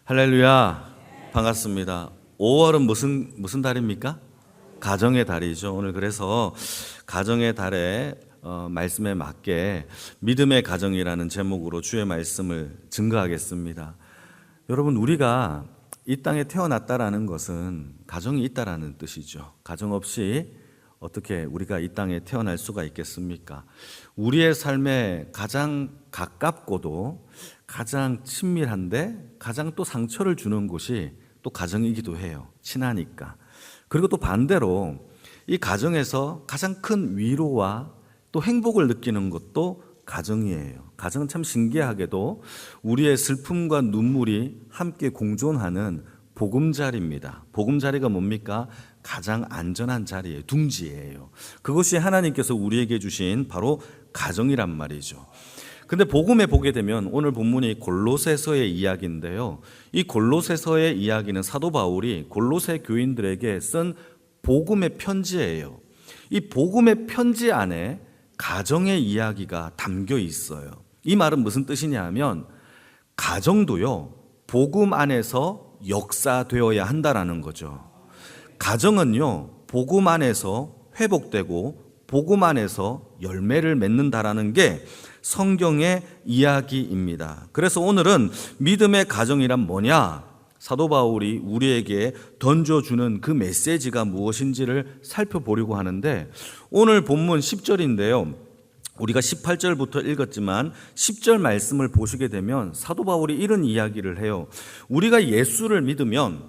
할렐루야, 반갑습니다. 5월은 무슨 달입니까? 가정의 달이죠. 오늘 그래서 가정의 달에 말씀에 맞게 믿음의 가정이라는 제목으로 주의 말씀을 증거하겠습니다. 여러분, 우리가 이 땅에 태어났다라는 것은 가정이 있다라는 뜻이죠. 가정 없이 어떻게 우리가 이 땅에 태어날 수가 있겠습니까? 우리의 삶에 가장 가깝고도 가장 친밀한데 가장 또 상처를 주는 곳이 또 가정이기도 해요. 친하니까. 그리고 또 반대로 이 가정에서 가장 큰 위로와 또 행복을 느끼는 것도 가정이에요. 가정은 참 신기하게도 우리의 슬픔과 눈물이 함께 공존하는 보금자리입니다. 보금자리가 뭡니까? 가장 안전한 자리예요. 둥지예요. 그것이 하나님께서 우리에게 주신 바로 가정이란 말이죠. 근데 복음에 보게 되면 오늘 본문이 골로새서의 이야기인데요. 이 골로새서의 이야기는 사도 바울이 골로새 교인들에게 쓴 복음의 편지예요. 이 복음의 편지 안에 가정의 이야기가 담겨 있어요. 이 말은 무슨 뜻이냐 하면 가정도요, 복음 안에서 역사되어야 한다라는 거죠. 가정은요, 복음 안에서 회복되고 복음 안에서 열매를 맺는다라는 게 성경의 이야기입니다. 그래서 오늘은 믿음의 가정이란 뭐냐? 사도 바울이 우리에게 던져주는 그 메시지가 무엇인지를 살펴보려고 하는데, 오늘 본문 10절인데요. 우리가 18절부터 읽었지만 10절 말씀을 보시게 되면 사도 바울이 이런 이야기를 해요. 우리가 예수를 믿으면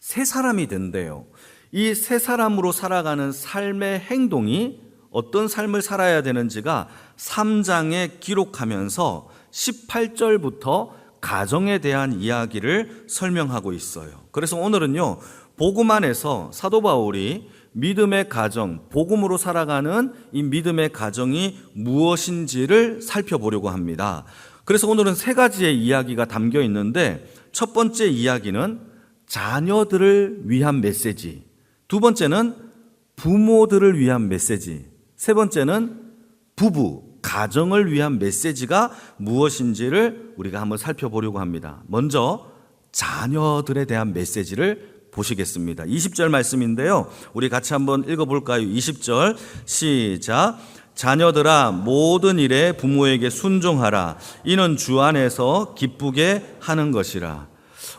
새 사람이 된대요. 이 새 사람으로 살아가는 삶의 행동이 어떤 삶을 살아야 되는지가 3장에 기록하면서 18절부터 가정에 대한 이야기를 설명하고 있어요. 그래서 오늘은요, 복음 안에서 사도 바울이 믿음의 가정, 복음으로 살아가는 이 믿음의 가정이 무엇인지를 살펴보려고 합니다. 그래서 오늘은 세 가지의 이야기가 담겨 있는데, 첫 번째 이야기는 자녀들을 위한 메시지, 두 번째는 부모들을 위한 메시지, 세 번째는 부부, 가정을 위한 메시지가 무엇인지를 우리가 한번 살펴보려고 합니다. 먼저 자녀들에 대한 메시지를 보시겠습니다. 20절 말씀인데요. 우리 같이 한번 읽어볼까요? 20절 시작. 자녀들아, 모든 일에 부모에게 순종하라. 이는 주 안에서 기쁘게 하는 것이라.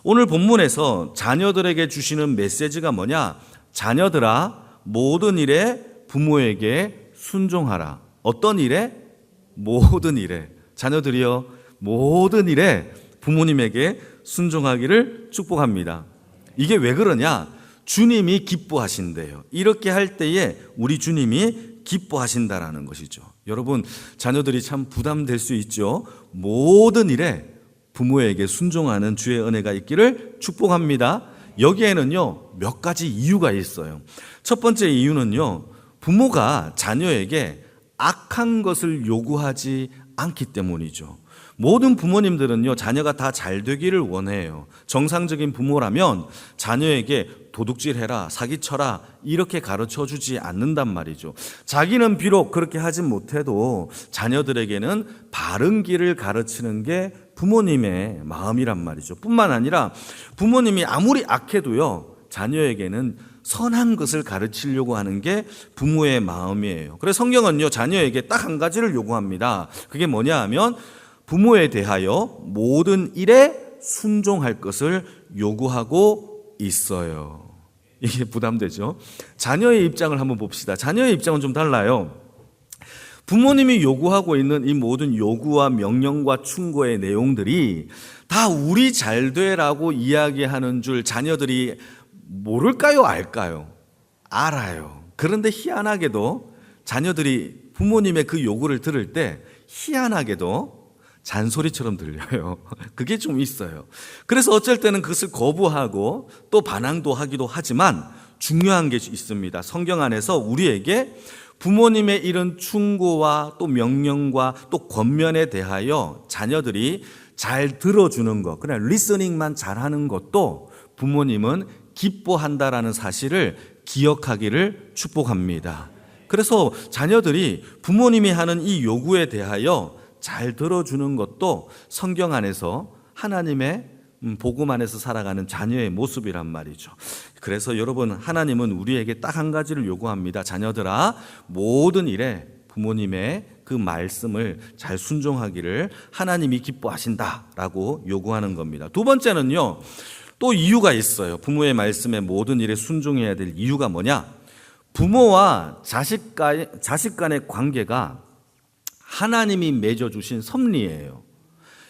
오늘 본문에서 자녀들에게 주시는 메시지가 뭐냐? 자녀들아, 모든 일에 부모에게 순종하라. 어떤 일에? 모든 일에. 자녀들이여, 모든 일에 부모님에게 순종하기를 축복합니다. 이게 왜 그러냐? 주님이 기뻐하신대요. 이렇게 할 때에 우리 주님이 기뻐하신다라는 것이죠. 여러분, 자녀들이 참 부담될 수 있죠. 모든 일에 부모에게 순종하는 주의 은혜가 있기를 축복합니다. 여기에는요, 몇 가지 이유가 있어요. 첫 번째 이유는요, 부모가 자녀에게 악한 것을 요구하지 않기 때문이죠. 모든 부모님들은요, 자녀가 다 잘 되기를 원해요. 정상적인 부모라면 자녀에게 도둑질해라, 사기쳐라 이렇게 가르쳐 주지 않는단 말이죠. 자기는 비록 그렇게 하진 못해도 자녀들에게는 바른 길을 가르치는 게 부모님의 마음이란 말이죠. 뿐만 아니라 부모님이 아무리 악해도요, 자녀에게는 선한 것을 가르치려고 하는 게 부모의 마음이에요. 그래서 성경은요, 자녀에게 딱 한 가지를 요구합니다. 그게 뭐냐 하면 부모에 대하여 모든 일에 순종할 것을 요구하고 있어요. 이게 부담되죠? 자녀의 입장을 한번 봅시다. 자녀의 입장은 좀 달라요. 부모님이 요구하고 있는 이 모든 요구와 명령과 충고의 내용들이 다 우리 잘 되라고 이야기하는 줄 자녀들이 모를까요? 알까요? 알아요. 그런데 희한하게도 자녀들이 부모님의 그 요구를 들을 때 희한하게도 잔소리처럼 들려요. 그게 좀 있어요. 그래서 어쩔 때는 그것을 거부하고 또 반항도 하기도 하지만 중요한 게 있습니다. 성경 안에서 우리에게 부모님의 이런 충고와 또 명령과 또 권면에 대하여 자녀들이 잘 들어주는 것, 그냥 리스닝만 잘하는 것도 부모님은 기뻐한다라는 사실을 기억하기를 축복합니다. 그래서 자녀들이 부모님이 하는 이 요구에 대하여 잘 들어주는 것도 성경 안에서 하나님의 복음 안에서 살아가는 자녀의 모습이란 말이죠. 그래서 여러분, 하나님은 우리에게 딱 한 가지를 요구합니다. 자녀들아, 모든 일에 부모님의 그 말씀을 잘 순종하기를 하나님이 기뻐하신다라고 요구하는 겁니다. 두 번째는요, 또 이유가 있어요. 부모의 말씀에 모든 일에 순종해야 될 이유가 뭐냐? 부모와 자식 간의 관계가 하나님이 맺어주신 섭리예요.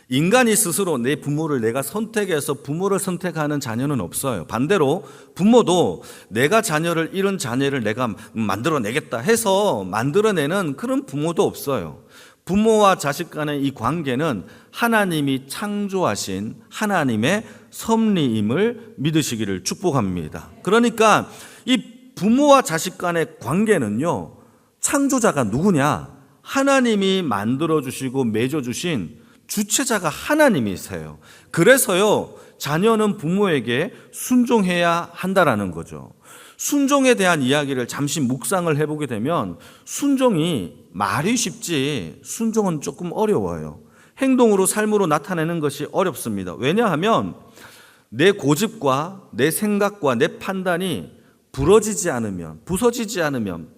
인간이 스스로 내 부모를 내가 선택해서 부모를 선택하는 자녀는 없어요. 반대로 부모도 내가 자녀를, 이런 자녀를 내가 만들어내겠다 해서 만들어내는 그런 부모도 없어요. 부모와 자식 간의 이 관계는 하나님이 창조하신 하나님의 섭리임을 믿으시기를 축복합니다. 그러니까 이 부모와 자식 간의 관계는요, 창조자가 누구냐? 하나님이 만들어주시고 맺어주신 주체자가 하나님이세요. 그래서요, 자녀는 부모에게 순종해야 한다라는 거죠. 순종에 대한 이야기를 잠시 묵상을 해보게 되면 순종이 말이 쉽지 순종은 조금 어려워요. 행동으로, 삶으로 나타내는 것이 어렵습니다. 왜냐하면 내 고집과 내 생각과 내 판단이 부서지지 않으면,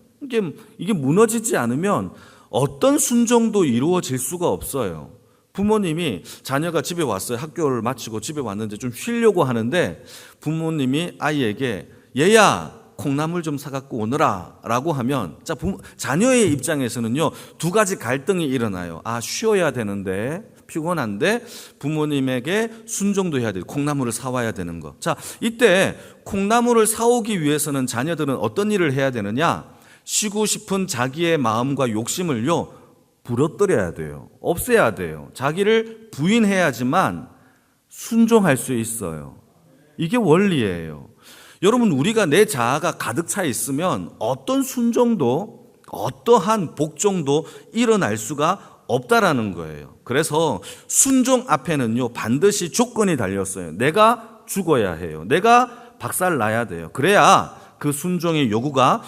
이게 무너지지 않으면 어떤 순종도 이루어질 수가 없어요. 부모님이, 자녀가 집에 왔어요. 학교를 마치고 집에 왔는데 좀 쉬려고 하는데 부모님이 아이에게 얘야, 콩나물 좀 사갖고 오너라 라고 하면, 자녀의 입장에서는요, 두 가지 갈등이 일어나요. 쉬어야 되는데, 피곤한데 부모님에게 순종도 해야 돼요. 콩나물을 사와야 되는 거. 이때 콩나물을 사오기 위해서는 자녀들은 어떤 일을 해야 되느냐? 쉬고 싶은 자기의 마음과 욕심을요, 부러뜨려야 돼요. 없애야 돼요. 자기를 부인해야지만 순종할 수 있어요. 이게 원리예요. 여러분, 우리가 내 자아가 가득 차 있으면 어떤 순종도, 어떠한 복종도 일어날 수가 없다라는 거예요. 그래서 순종 앞에는요, 반드시 조건이 달렸어요. 내가 죽어야 해요. 내가 박살나야 돼요. 그래야 그 순종의 요구가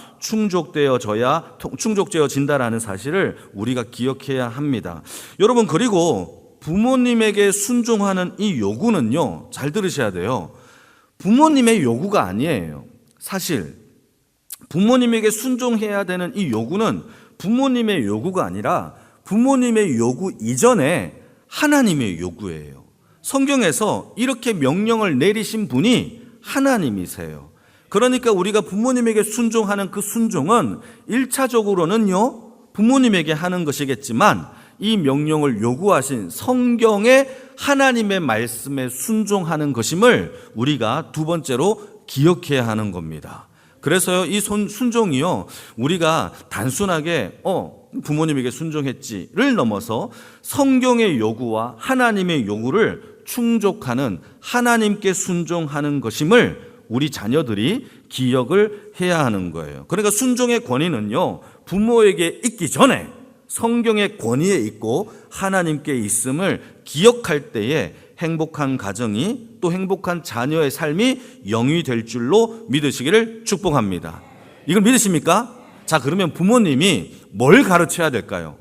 충족되어진다라는 사실을 우리가 기억해야 합니다. 여러분, 그리고 부모님에게 순종하는 이 요구는요, 잘 들으셔야 돼요. 부모님의 요구가 아니에요. 사실 부모님에게 순종해야 되는 이 요구는 부모님의 요구가 아니라 부모님의 요구 이전에 하나님의 요구예요. 성경에서 이렇게 명령을 내리신 분이 하나님이세요. 그러니까 우리가 부모님에게 순종하는 그 순종은 1차적으로는요, 부모님에게 하는 것이겠지만 이 명령을 요구하신 성경의 하나님의 말씀에 순종하는 것임을 우리가 두 번째로 기억해야 하는 겁니다. 그래서요, 이 순종이요, 우리가 단순하게 부모님에게 순종했지를 넘어서 성경의 요구와 하나님의 요구를 충족하는 하나님께 순종하는 것임을 우리 자녀들이 기억을 해야 하는 거예요. 그러니까 순종의 권위는요, 부모에게 있기 전에 성경의 권위에 있고 하나님께 있음을 기억할 때에 행복한 가정이, 또 행복한 자녀의 삶이 영위될 줄로 믿으시기를 축복합니다. 이걸 믿으십니까? 그러면 부모님이 뭘 가르쳐야 될까요?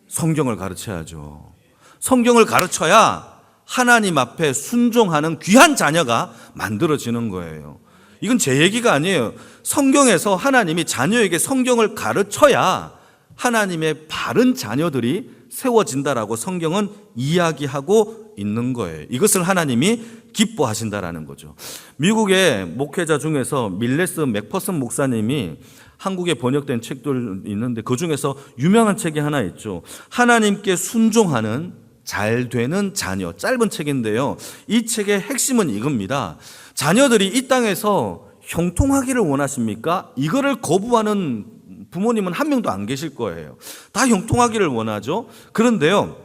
성경을 가르쳐야죠. 성경을 가르쳐야 하나님 앞에 순종하는 귀한 자녀가 만들어지는 거예요. 이건 제 얘기가 아니에요. 성경에서 하나님이 자녀에게 성경을 가르쳐야 하나님의 바른 자녀들이 세워진다라고 성경은 이야기하고 있는 거예요. 이것을 하나님이 기뻐하신다라는 거죠. 미국의 목회자 중에서 밀레스 맥퍼슨 목사님이 한국에 번역된 책들 있는데 그 중에서 유명한 책이 하나 있죠. 하나님께 순종하는 잘 되는 자녀, 짧은 책인데요. 이 책의 핵심은 이겁니다. 자녀들이 이 땅에서 형통하기를 원하십니까? 이거를 거부하는 부모님은 한 명도 안 계실 거예요. 다 형통하기를 원하죠. 그런데요,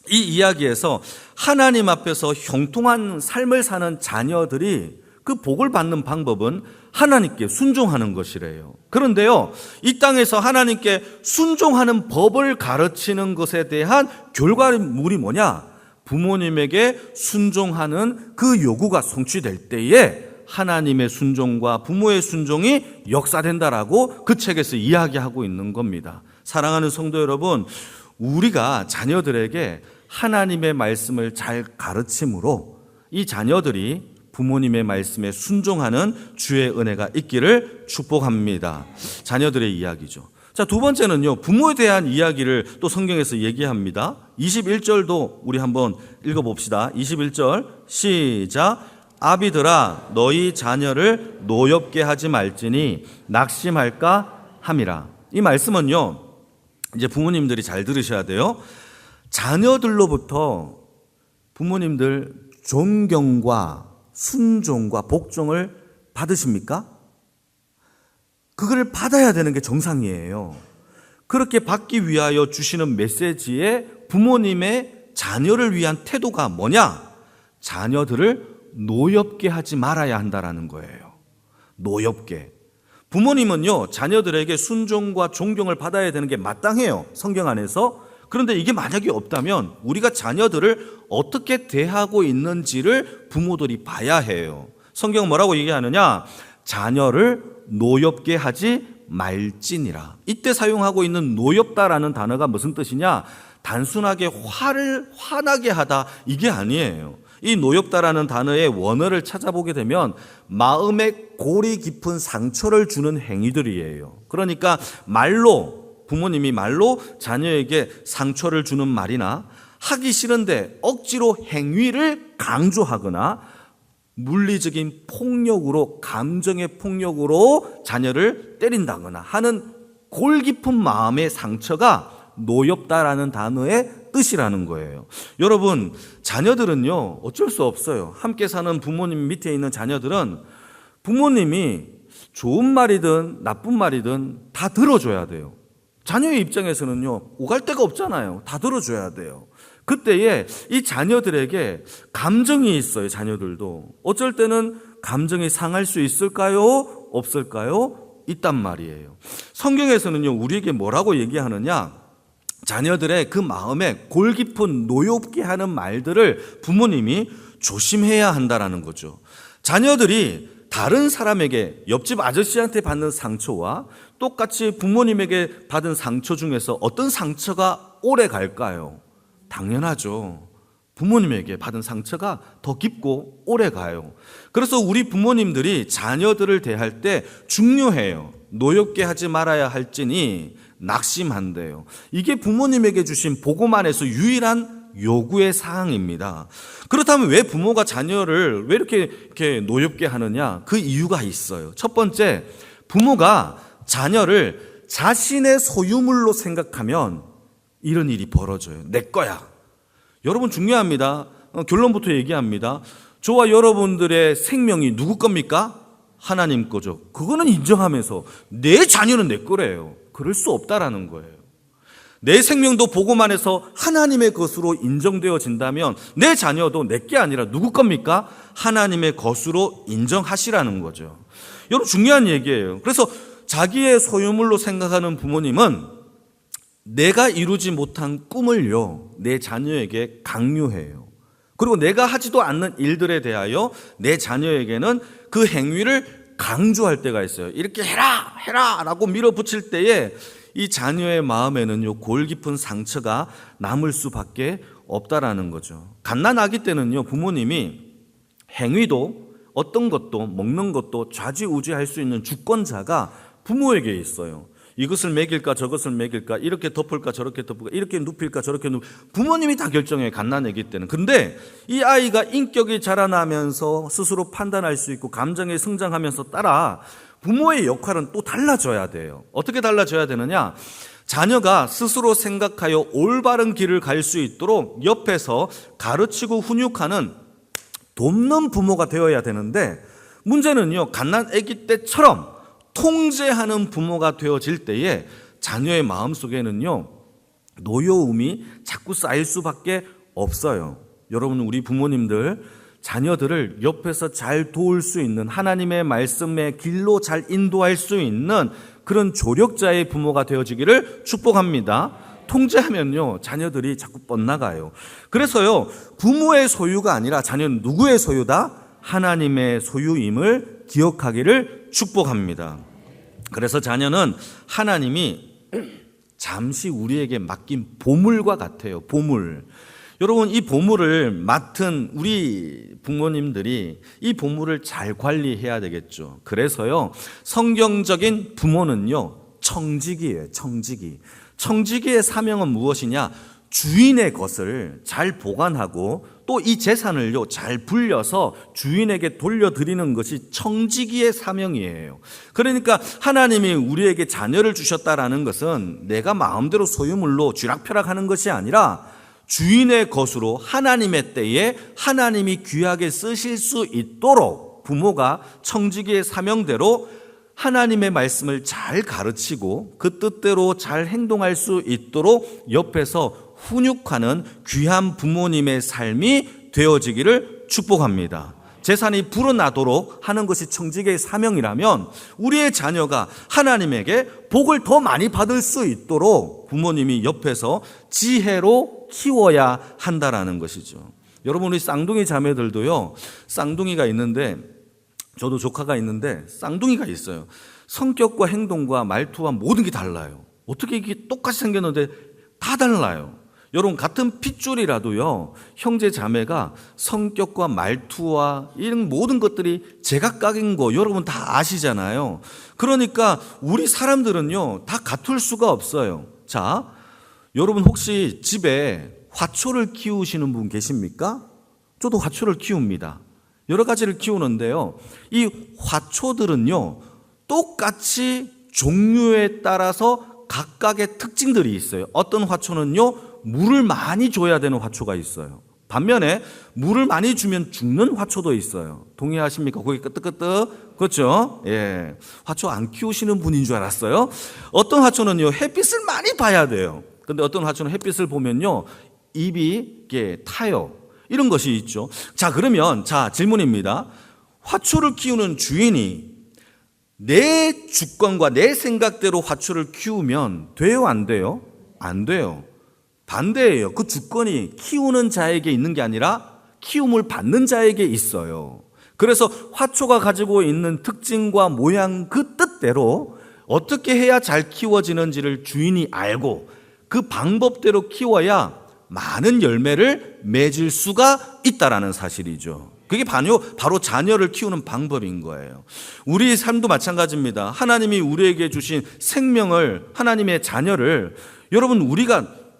이 이야기에서 하나님 앞에서 형통한 삶을 사는 자녀들이 그 복을 받는 방법은 하나님께 순종하는 것이래요. 그런데요, 이 땅에서 하나님께 순종하는 법을 가르치는 것에 대한 결과물이 뭐냐? 부모님에게 순종하는 그 요구가 성취될 때에 하나님의 순종과 부모의 순종이 역사된다라고 그 책에서 이야기하고 있는 겁니다. 사랑하는 성도 여러분, 우리가 자녀들에게 하나님의 말씀을 잘 가르침으로 이 자녀들이 부모님의 말씀에 순종하는 주의 은혜가 있기를 축복합니다. 자녀들의 이야기죠. 자, 두 번째는요, 부모에 대한 이야기를 또 성경에서 얘기합니다. 21절도 우리 한번 읽어봅시다. 21절 시작. 아비들아 너희 자녀를 노엽게 하지 말지니 낙심할까 함이라. 이 말씀은요, 이제 부모님들이 잘 들으셔야 돼요. 자녀들로부터 부모님들 존경과 순종과 복종을 받으십니까? 그걸 받아야 되는 게 정상이에요. 그렇게 받기 위하여 주시는 메시지에 부모님의 자녀를 위한 태도가 뭐냐? 자녀들을 노엽게 하지 말아야 한다라는 거예요. 노엽게. 부모님은요, 자녀들에게 순종과 존경을 받아야 되는 게 마땅해요, 성경 안에서. 그런데 이게 만약에 없다면 우리가 자녀들을 어떻게 대하고 있는지를 부모들이 봐야 해요. 성경은 뭐라고 얘기하느냐? 자녀를 노엽게 하지 말지니라. 이때 사용하고 있는 노엽다라는 단어가 무슨 뜻이냐? 단순하게 화나게 하다, 이게 아니에요. 이 노엽다라는 단어의 원어를 찾아보게 되면 마음에 골이 깊은 상처를 주는 행위들이에요. 그러니까 부모님이 말로 자녀에게 상처를 주는 말이나 하기 싫은데 억지로 행위를 강조하거나 물리적인 폭력으로, 감정의 폭력으로 자녀를 때린다거나 하는 골 깊은 마음의 상처가 노엽다라는 단어의 뜻이라는 거예요. 여러분, 자녀들은요, 어쩔 수 없어요. 함께 사는 부모님 밑에 있는 자녀들은 부모님이 좋은 말이든 나쁜 말이든 다 들어줘야 돼요. 자녀의 입장에서는요, 오갈 데가 없잖아요. 다 들어줘야 돼요. 그때에 이 자녀들에게 감정이 있어요. 자녀들도 어쩔 때는 감정이 상할 수 있을까요? 없을까요? 있단 말이에요. 성경에서는요, 우리에게 뭐라고 얘기하느냐? 자녀들의 그 마음에 골 깊은 노엽게 하는 말들을 부모님이 조심해야 한다라는 거죠. 자녀들이 다른 사람에게, 옆집 아저씨한테 받는 상처와 똑같이 부모님에게 받은 상처 중에서 어떤 상처가 오래 갈까요? 당연하죠. 부모님에게 받은 상처가 더 깊고 오래 가요. 그래서 우리 부모님들이 자녀들을 대할 때 중요해요. 노엽게 하지 말아야 할지니 낙심한대요. 이게 부모님에게 주신 복음 안에서 유일한 요구의 사항입니다. 그렇다면 왜 부모가 자녀를 왜 이렇게 노엽게 하느냐? 그 이유가 있어요. 첫 번째, 부모가 자녀를 자신의 소유물로 생각하면 이런 일이 벌어져요. 내 거야. 여러분, 중요합니다. 결론부터 얘기합니다. 저와 여러분들의 생명이 누구 겁니까? 하나님 거죠. 그거는 인정하면서 내 자녀는 내 거래요. 그럴 수 없다라는 거예요. 내 생명도 복음 안에서 하나님의 것으로 인정되어진다면 내 자녀도 내 게 아니라 누구 겁니까? 하나님의 것으로 인정하시라는 거죠. 여러분, 중요한 얘기예요. 그래서 자기의 소유물로 생각하는 부모님은 내가 이루지 못한 꿈을요, 내 자녀에게 강요해요. 그리고 내가 하지도 않는 일들에 대하여 내 자녀에게는 그 행위를 강조할 때가 있어요. 이렇게 해라 라고 밀어붙일 때에 이 자녀의 마음에는요, 골 깊은 상처가 남을 수밖에 없다라는 거죠. 갓난아기 때는요, 부모님이 행위도 어떤 것도 먹는 것도 좌지우지할 수 있는 주권자가 부모에게 있어요. 이것을 먹일까 저것을 먹일까, 이렇게 덮을까 저렇게 덮을까, 이렇게 눕힐까 저렇게 부모님이 다 결정해요, 갓난아기 때는. 근데 이 아이가 인격이 자라나면서 스스로 판단할 수 있고 감정이 성장하면서 따라 부모의 역할은 또 달라져야 돼요. 어떻게 달라져야 되느냐? 자녀가 스스로 생각하여 올바른 길을 갈 수 있도록 옆에서 가르치고 훈육하는 돕는 부모가 되어야 되는데, 문제는요, 갓난아기 때처럼 통제하는 부모가 되어질 때에 자녀의 마음속에는요, 노여움이 자꾸 쌓일 수밖에 없어요. 여러분, 우리 부모님들 자녀들을 옆에서 잘 도울 수 있는, 하나님의 말씀의 길로 잘 인도할 수 있는 그런 조력자의 부모가 되어지기를 축복합니다. 통제하면요, 자녀들이 자꾸 뻗나가요. 그래서요, 부모의 소유가 아니라 자녀는 누구의 소유다? 하나님의 소유임을 기억하기를 축복합니다. 그래서 자녀는 하나님이 잠시 우리에게 맡긴 보물과 같아요. 보물. 여러분, 이 보물을 맡은 우리 부모님들이 이 보물을 잘 관리해야 되겠죠. 그래서요, 성경적인 부모는요, 청지기예요. 청지기의 사명은 무엇이냐? 주인의 것을 잘 보관하고 또 이 재산을요 잘 불려서 주인에게 돌려드리는 것이 청지기의 사명이에요. 그러니까 하나님이 우리에게 자녀를 주셨다라는 것은 내가 마음대로 소유물로 쥐락펴락하는 것이 아니라 주인의 것으로 하나님의 때에 하나님이 귀하게 쓰실 수 있도록 부모가 청지기의 사명대로 하나님의 말씀을 잘 가르치고 그 뜻대로 잘 행동할 수 있도록 옆에서 훈육하는 귀한 부모님의 삶이 되어지기를 축복합니다. 재산이 불어나도록 하는 것이 청지기의 사명이라면 우리의 자녀가 하나님에게 복을 더 많이 받을 수 있도록 부모님이 옆에서 지혜로 키워야 한다라는 것이죠. 여러분, 우리 쌍둥이 자매들도요, 쌍둥이가 있는데, 저도 조카가 있는데 쌍둥이가 있어요. 성격과 행동과 말투와 모든 게 달라요. 어떻게 이게 똑같이 생겼는데 다 달라요. 여러분, 같은 핏줄이라도요, 형제 자매가 성격과 말투와 이런 모든 것들이 제각각인 거 여러분 다 아시잖아요. 그러니까 우리 사람들은요 다 같을 수가 없어요. 자, 여러분 혹시 집에 화초를 키우시는 분 계십니까? 저도 화초를 키웁니다. 여러 가지를 키우는데요, 이 화초들은요 똑같이 종류에 따라서 각각의 특징들이 있어요. 어떤 화초는요 물을 많이 줘야 되는 화초가 있어요. 반면에 물을 많이 주면 죽는 화초도 있어요. 동의하십니까? 고개 끄덕끄덕. 그렇죠? 예. 화초 안 키우시는 분인 줄 알았어요. 어떤 화초는요 햇빛을 많이 봐야 돼요. 근데 어떤 화초는 햇빛을 보면요 잎이 이렇게 타요. 이런 것이 있죠. 자, 그러면 질문입니다. 화초를 키우는 주인이 내 주권과 내 생각대로 화초를 키우면 돼요, 안 돼요? 안 돼요. 반대예요. 그 주권이 키우는 자에게 있는 게 아니라 키움을 받는 자에게 있어요. 그래서 화초가 가지고 있는 특징과 모양 그 뜻대로 어떻게 해야 잘 키워지는지를 주인이 알고 그 방법대로 키워야 많은 열매를 맺을 수가 있다라는 사실이죠. 그게 바로 자녀를 키우는 방법인 거예요. 우리 삶도 마찬가지입니다. 하나님이 우리에게 주신 생명을, 하나님의 자녀를 여러분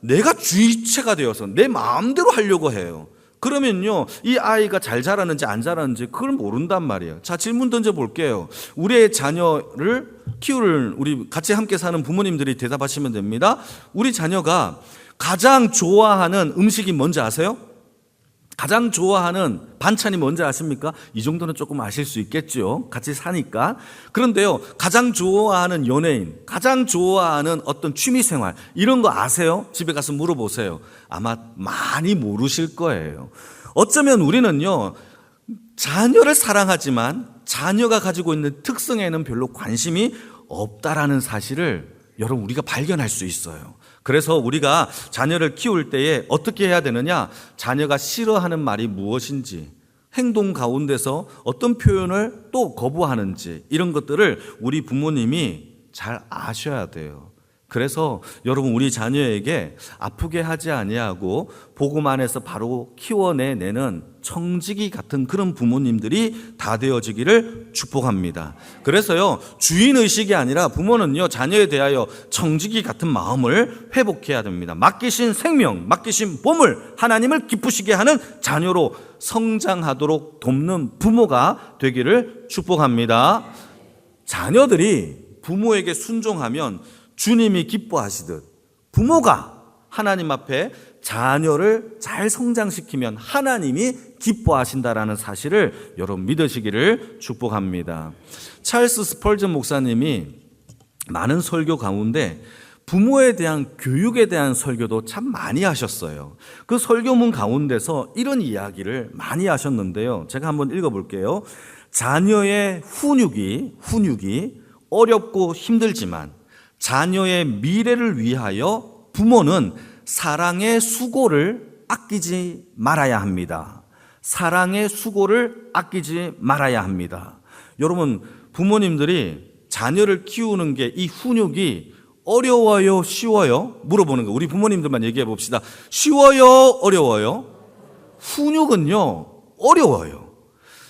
내가 주체가 되어서 내 마음대로 하려고 해요. 그러면요 이 아이가 잘 자라는지 안 자라는지 그걸 모른단 말이에요. 자, 질문 던져볼게요. 우리의 자녀를 키울 우리 같이 함께 사는 부모님들이 대답하시면 됩니다. 우리 자녀가 가장 좋아하는 음식이 뭔지 아세요? 가장 좋아하는 반찬이 뭔지 아십니까? 이 정도는 조금 아실 수 있겠죠. 같이 사니까. 그런데요, 가장 좋아하는 연예인, 가장 좋아하는 어떤 취미생활 이런 거 아세요? 집에 가서 물어보세요. 아마 많이 모르실 거예요. 어쩌면 우리는요 자녀를 사랑하지만 자녀가 가지고 있는 특성에는 별로 관심이 없다라는 사실을 여러분 우리가 발견할 수 있어요. 그래서 우리가 자녀를 키울 때에 어떻게 해야 되느냐? 자녀가 싫어하는 말이 무엇인지, 행동 가운데서 어떤 표현을 또 거부하는지 이런 것들을 우리 부모님이 잘 아셔야 돼요. 그래서 여러분 우리 자녀에게 아프게 하지 아니하고 복음 안에서 바로 키워내는 청지기 같은 그런 부모님들이 다 되어지기를 축복합니다. 그래서요 주인의식이 아니라 부모는요 자녀에 대하여 청지기 같은 마음을 회복해야 됩니다. 맡기신 생명, 맡기신 보물, 하나님을 기쁘시게 하는 자녀로 성장하도록 돕는 부모가 되기를 축복합니다. 자녀들이 부모에게 순종하면 주님이 기뻐하시듯 부모가 하나님 앞에 자녀를 잘 성장시키면 하나님이 기뻐하신다라는 사실을 여러분 믿으시기를 축복합니다. 찰스 스펄전 목사님이 많은 설교 가운데 부모에 대한 교육에 대한 설교도 참 많이 하셨어요. 그 설교문 가운데서 이런 이야기를 많이 하셨는데요. 제가 한번 읽어볼게요. 자녀의 훈육이 어렵고 힘들지만 자녀의 미래를 위하여 부모는 사랑의 수고를 아끼지 말아야 합니다. 사랑의 수고를 아끼지 말아야 합니다. 여러분, 부모님들이 자녀를 키우는 게 이 훈육이 어려워요, 쉬워요? 물어보는 거. 우리 부모님들만 얘기해 봅시다. 쉬워요, 어려워요? 훈육은요, 어려워요.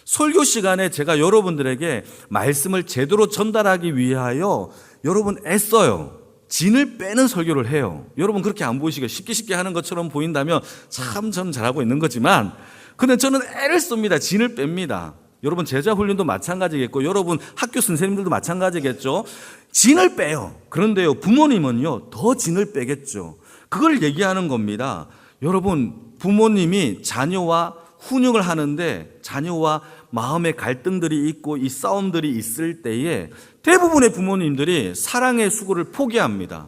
설교 시간에 제가 여러분들에게 말씀을 제대로 전달하기 위하여 여러분 애써요. 진을 빼는 설교를 해요. 여러분 그렇게 안 보이시게 쉽게 하는 것처럼 보인다면 참 저는 잘하고 있는 거지만, 근데 저는 애를 씁니다. 진을 뺍니다. 여러분 제자 훈련도 마찬가지겠고 여러분 학교 선생님들도 마찬가지겠죠. 진을 빼요. 그런데요, 부모님은요 더 진을 빼겠죠. 그걸 얘기하는 겁니다. 여러분, 부모님이 자녀와 훈육을 하는데 자녀와 마음의 갈등들이 있고 이 싸움들이 있을 때에 대부분의 부모님들이 사랑의 수고를 포기합니다.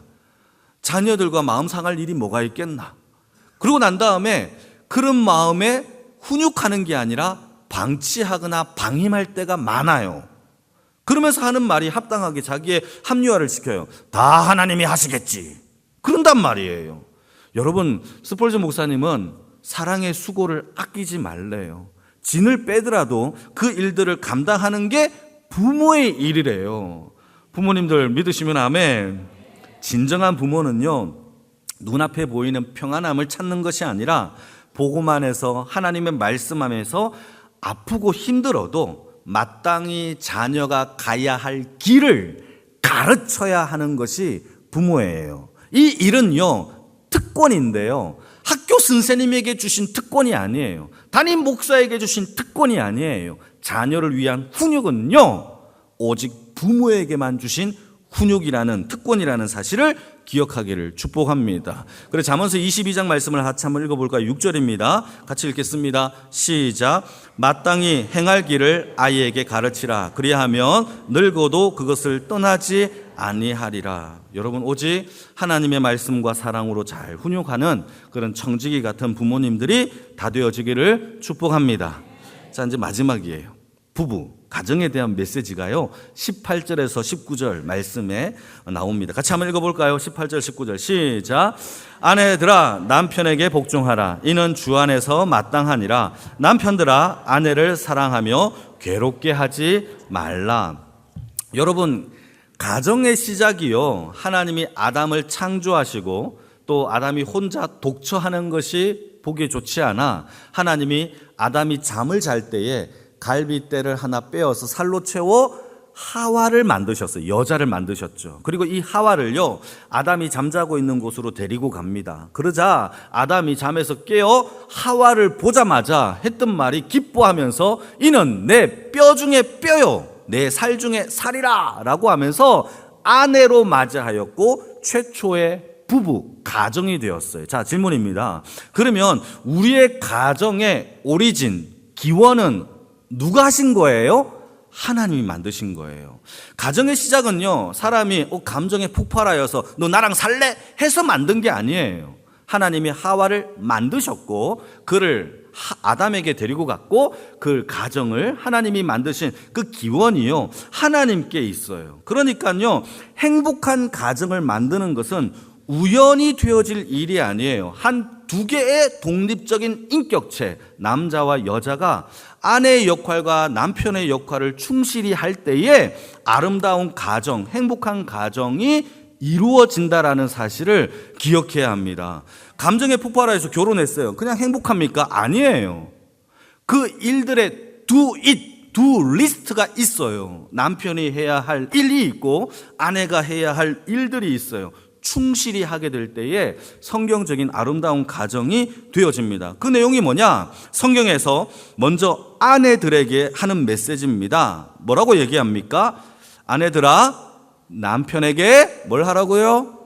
자녀들과 마음 상할 일이 뭐가 있겠나. 그러고 난 다음에 그런 마음에 훈육하는 게 아니라 방치하거나 방임할 때가 많아요. 그러면서 하는 말이 합당하게 자기의 합리화를 시켜요. 다 하나님이 하시겠지. 그런단 말이에요. 여러분, 스폴전 목사님은 사랑의 수고를 아끼지 말래요. 진을 빼더라도 그 일들을 감당하는 게 부모의 일이래요. 부모님들 믿으시면 아멘. 진정한 부모는요, 눈앞에 보이는 평안함을 찾는 것이 아니라 보고만 해서 하나님의 말씀하면서 아프고 힘들어도 마땅히 자녀가 가야 할 길을 가르쳐야 하는 것이 부모예요. 이 일은요, 특권인데요, 학교 선생님에게 주신 특권이 아니에요. 담임 목사에게 주신 특권이 아니에요. 자녀를 위한 훈육은요, 오직 부모에게만 주신 훈육이라는 특권이라는 사실을 기억하기를 축복합니다. 그래서 잠언서 22장 말씀을 같이 한번 읽어볼까요? 6절입니다. 같이 읽겠습니다. 시작. 마땅히 행할 길을 아이에게 가르치라. 그리하면 늙어도 그것을 떠나지 아니하리라. 여러분, 오직 하나님의 말씀과 사랑으로 잘 훈육하는 그런 청지기 같은 부모님들이 다 되어지기를 축복합니다. 자, 이제 마지막이에요. 부부, 가정에 대한 메시지가요 18절에서 19절 말씀에 나옵니다. 같이 한번 읽어볼까요? 18절 19절 시작. 아내들아 남편에게 복종하라. 이는 주 안에서 마땅하니라. 남편들아 아내를 사랑하며 괴롭게 하지 말라. 여러분, 가정의 시작이요, 하나님이 아담을 창조하시고 또 아담이 혼자 독처하는 것이 보기 좋지 않아 하나님이 아담이 잠을 잘 때에 갈빗대를 하나 빼어서 살로 채워 하와를 만드셨어요. 여자를 만드셨죠. 그리고 이 하와를요, 아담이 잠자고 있는 곳으로 데리고 갑니다. 그러자 아담이 잠에서 깨어 하와를 보자마자 했던 말이 기뻐하면서 이는 내 뼈 중에 뼈요, 내 살 중에 살이라 라고 하면서 아내로 맞이하였고 최초의 부부, 가정이 되었어요. 자, 질문입니다. 그러면 우리의 가정의 오리진, 기원은 누가 하신 거예요? 하나님이 만드신 거예요. 가정의 시작은요, 사람이 감정에 폭발하여서 너 나랑 살래? 해서 만든 게 아니에요. 하나님이 하와를 만드셨고 그를 아담에게 데리고 갔고 그 가정을 하나님이 만드신 그 기원이요, 하나님께 있어요. 그러니까요, 행복한 가정을 만드는 것은 우연히 되어질 일이 아니에요. 두 개의 독립적인 인격체, 남자와 여자가 아내의 역할과 남편의 역할을 충실히 할 때에 아름다운 가정, 행복한 가정이 이루어진다라는 사실을 기억해야 합니다. 감정에 폭발해서 결혼했어요. 그냥 행복합니까? 아니에요. 그 일들의 두 리스트가 있어요. 남편이 해야 할 일이 있고 아내가 해야 할 일들이 있어요. 충실히 하게 될 때에 성경적인 아름다운 가정이 되어집니다. 그 내용이 뭐냐? 성경에서 먼저 아내들에게 하는 메시지입니다. 뭐라고 얘기합니까? 아내들아 남편에게 뭘 하라고요?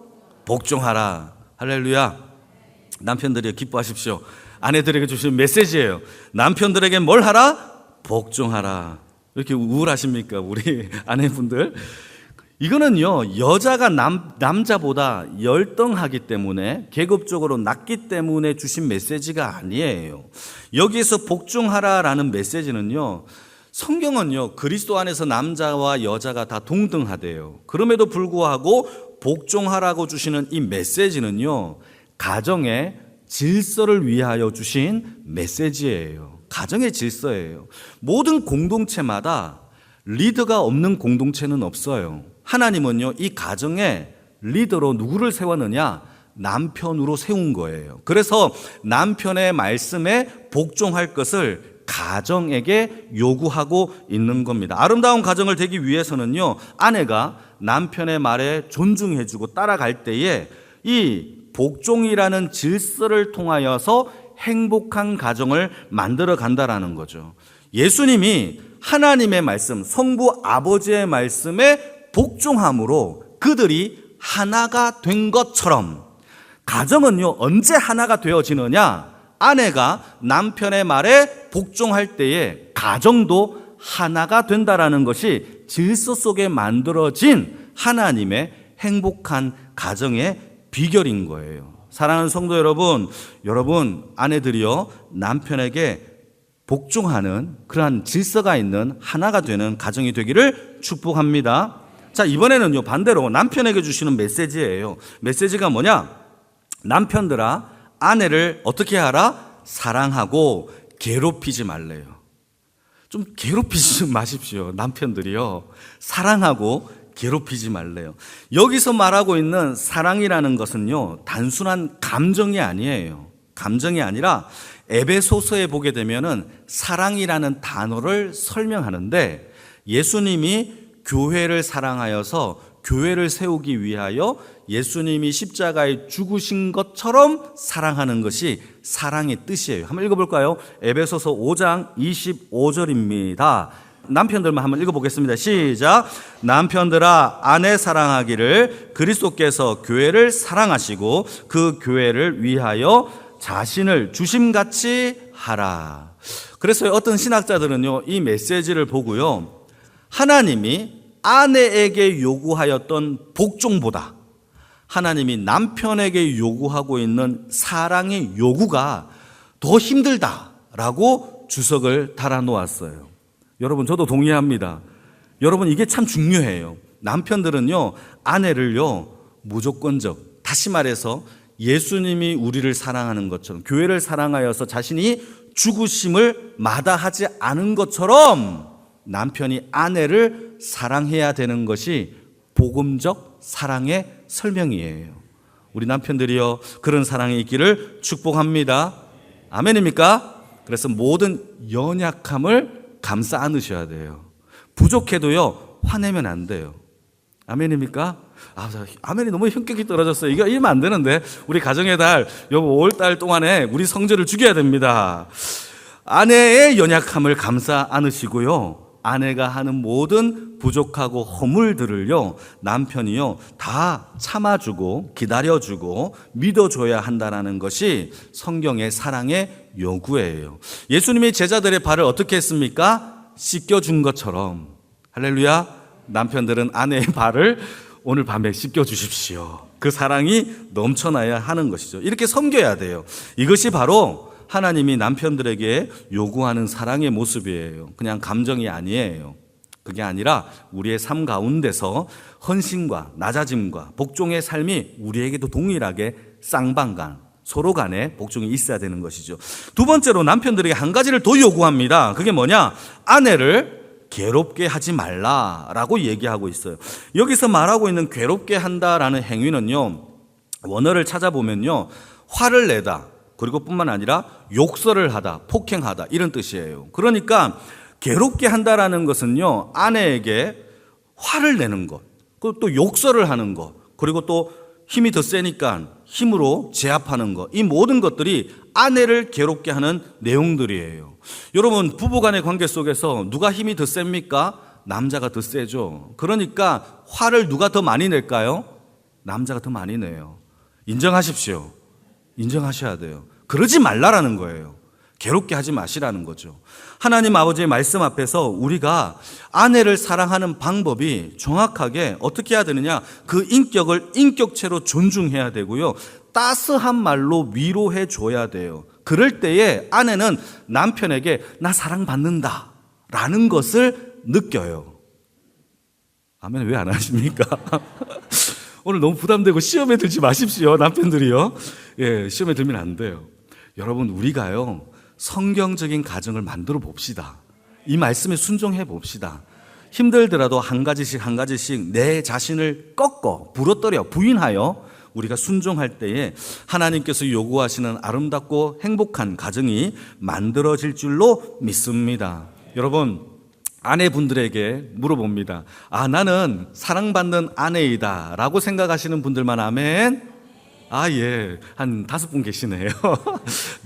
복종하라. 할렐루야. 남편들이 기뻐하십시오. 아내들에게 주시는 메시지예요. 남편들에게 뭘 하라? 복종하라. 이렇게 우울하십니까, 우리 아내분들? 이거는요, 여자가 남자보다 열등하기 때문에, 계급적으로 낮기 때문에 주신 메시지가 아니에요. 여기에서 복종하라라는 메시지는요, 성경은요, 그리스도 안에서 남자와 여자가 다 동등하대요. 그럼에도 불구하고 복종하라고 주시는 이 메시지는요, 가정의 질서를 위하여 주신 메시지예요. 가정의 질서예요. 모든 공동체마다 리더가 없는 공동체는 없어요. 하나님은요, 이 가정에 리더로 누구를 세웠느냐? 남편으로 세운 거예요. 그래서 남편의 말씀에 복종할 것을 가정에게 요구하고 있는 겁니다. 아름다운 가정을 되기 위해서는요, 아내가 남편의 말에 존중해주고 따라갈 때에 이 복종이라는 질서를 통하여서 행복한 가정을 만들어 간다라는 거죠. 예수님이 하나님의 말씀, 성부 아버지의 말씀에 복종함으로 그들이 하나가 된 것처럼 가정은요, 언제 하나가 되어지느냐? 아내가 남편의 말에 복종할 때에 가정도 하나가 된다라는 것이 질서 속에 만들어진 하나님의 행복한 가정의 비결인 거예요. 사랑하는 성도 여러분, 여러분 아내들이요, 남편에게 복종하는 그러한 질서가 있는 하나가 되는 가정이 되기를 축복합니다. 자, 이번에는요, 반대로 남편에게 주시는 메시지예요. 메시지가 뭐냐? 남편들아, 아내를 어떻게 하라? 사랑하고 괴롭히지 말래요. 좀 괴롭히지 마십시오. 남편들이요, 사랑하고 괴롭히지 말래요. 여기서 말하고 있는 사랑이라는 것은요, 단순한 감정이 아니에요. 감정이 아니라 에베소서에 보게 되면은 사랑이라는 단어를 설명하는데, 예수님이 교회를 사랑하여서 교회를 세우기 위하여 예수님이 십자가에 죽으신 것처럼 사랑하는 것이 사랑의 뜻이에요. 한번 읽어볼까요? 에베소서 5장 25절입니다. 남편들만 한번 읽어보겠습니다. 시작. 남편들아, 아내 사랑하기를 그리스도께서 교회를 사랑하시고 그 교회를 위하여 자신을 주심같이 하라. 그래서 어떤 신학자들은요, 이 메시지를 보고요, 하나님이 아내에게 요구하였던 복종보다 하나님이 남편에게 요구하고 있는 사랑의 요구가 더 힘들다라고 주석을 달아놓았어요. 여러분, 저도 동의합니다. 여러분, 이게 참 중요해요. 남편들은요, 아내를요, 무조건적, 다시 말해서 예수님이 우리를 사랑하는 것처럼, 교회를 사랑하여서 자신이 죽으심을 마다하지 않은 것처럼 남편이 아내를 사랑해야 되는 것이 복음적 사랑의 설명이에요. 우리 남편들이요, 그런 사랑이 있기를 축복합니다. 아멘입니까? 그래서 모든 연약함을 감싸 안으셔야 돼요. 부족해도요, 화내면 안 돼요. 아멘입니까? 아멘이 너무 현격이 떨어졌어요. 이거 이러면 안 되는데. 우리 가정의 달, 5월달 동안에 우리 성전을 죽여야 됩니다. 아내의 연약함을 감싸 안으시고요, 아내가 하는 모든 부족하고 허물들을요, 남편이요, 다 참아주고 기다려주고 믿어줘야 한다는 것이 성경의 사랑의 요구예요. 예수님이 제자들의 발을 어떻게 했습니까? 씻겨준 것처럼, 할렐루야, 남편들은 아내의 발을 오늘 밤에 씻겨주십시오. 그 사랑이 넘쳐나야 하는 것이죠. 이렇게 섬겨야 돼요. 이것이 바로 하나님이 남편들에게 요구하는 사랑의 모습이에요. 그냥 감정이 아니에요. 그게 아니라 우리의 삶 가운데서 헌신과 낮아짐과 복종의 삶이 우리에게도 동일하게 쌍방간, 서로 간에 복종이 있어야 되는 것이죠. 두 번째로 남편들에게 한 가지를 더 요구합니다. 그게 뭐냐? 아내를 괴롭게 하지 말라라고 얘기하고 있어요. 여기서 말하고 있는 괴롭게 한다라는 행위는요, 원어를 찾아보면요, 화를 내다, 그리고 뿐만 아니라 욕설을 하다, 폭행하다, 이런 뜻이에요. 그러니까 괴롭게 한다라는 것은요, 아내에게 화를 내는 것, 그리고 또 욕설을 하는 것, 그리고 또 힘이 더 세니까 힘으로 제압하는 것, 이 모든 것들이 아내를 괴롭게 하는 내용들이에요. 여러분, 부부간의 관계 속에서 누가 힘이 더 셉니까? 남자가 더 세죠. 그러니까 화를 누가 더 많이 낼까요? 남자가 더 많이 내요. 인정하십시오. 인정하셔야 돼요. 그러지 말라라는 거예요. 괴롭게 하지 마시라는 거죠. 하나님 아버지의 말씀 앞에서 우리가 아내를 사랑하는 방법이 정확하게 어떻게 해야 되느냐? 그 인격을 인격체로 존중해야 되고요, 따스한 말로 위로해 줘야 돼요. 그럴 때에 아내는 남편에게 나 사랑받는다 라는 것을 느껴요. 아멘. 왜 안 하십니까? 오늘 너무 부담되고 시험에 들지 마십시오. 남편들이요, 예, 시험에 들면 안 돼요. 여러분, 우리가요, 성경적인 가정을 만들어 봅시다. 이 말씀에 순종해 봅시다. 힘들더라도 한 가지씩 내 자신을 꺾어 부러뜨려 부인하여 우리가 순종할 때에 하나님께서 요구하시는 아름답고 행복한 가정이 만들어질 줄로 믿습니다. 여러분, 아내분들에게 물어봅니다. 나는 사랑받는 아내이다 라고 생각하시는 분들만 아멘. 예, 한 5분 계시네요.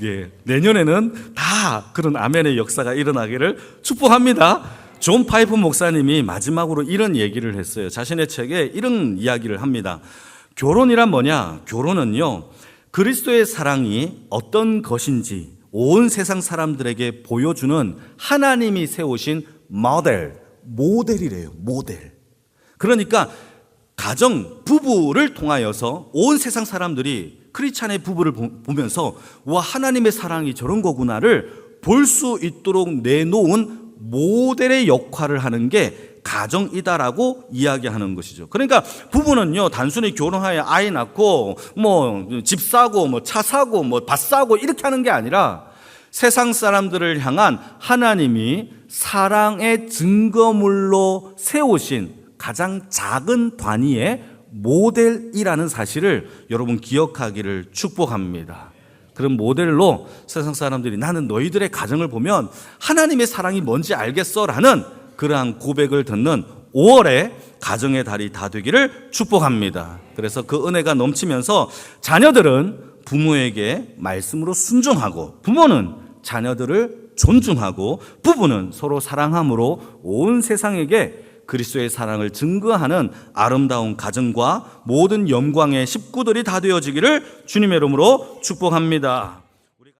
예, 내년에는 다 그런 아멘의 역사가 일어나기를 축복합니다. 존 파이프 목사님이 마지막으로 이런 얘기를 했어요. 자신의 책에 이런 이야기를 합니다. 결혼이란 뭐냐? 결혼은요, 그리스도의 사랑이 어떤 것인지 온 세상 사람들에게 보여주는 하나님이 세우신 모델이래요. 모델. 그러니까 가정, 부부를 통하여서 온 세상 사람들이 크리스찬의 부부를 보면서 와, 하나님의 사랑이 저런 거구나를 볼 수 있도록 내놓은 모델의 역할을 하는 게 가정이다라고 이야기하는 것이죠. 그러니까 부부는요, 단순히 결혼하여 아이 낳고 집 사고 차 사고 밭 사고 이렇게 하는 게 아니라 세상 사람들을 향한 하나님이 사랑의 증거물로 세우신 가장 작은 단위의 모델이라는 사실을 여러분 기억하기를 축복합니다. 그런 모델로 세상 사람들이 나는 너희들의 가정을 보면 하나님의 사랑이 뭔지 알겠어라는 그러한 고백을 듣는 5월의 가정의 달이 다 되기를 축복합니다. 그래서 그 은혜가 넘치면서 자녀들은 부모에게 말씀으로 순종하고, 부모는 자녀들을 존중하고, 부부는 서로 사랑함으로 온 세상에게 그리스도의 사랑을 증거하는 아름다운 가정과 모든 영광의 식구들이 다 되어지기를 주님의 이름으로 축복합니다.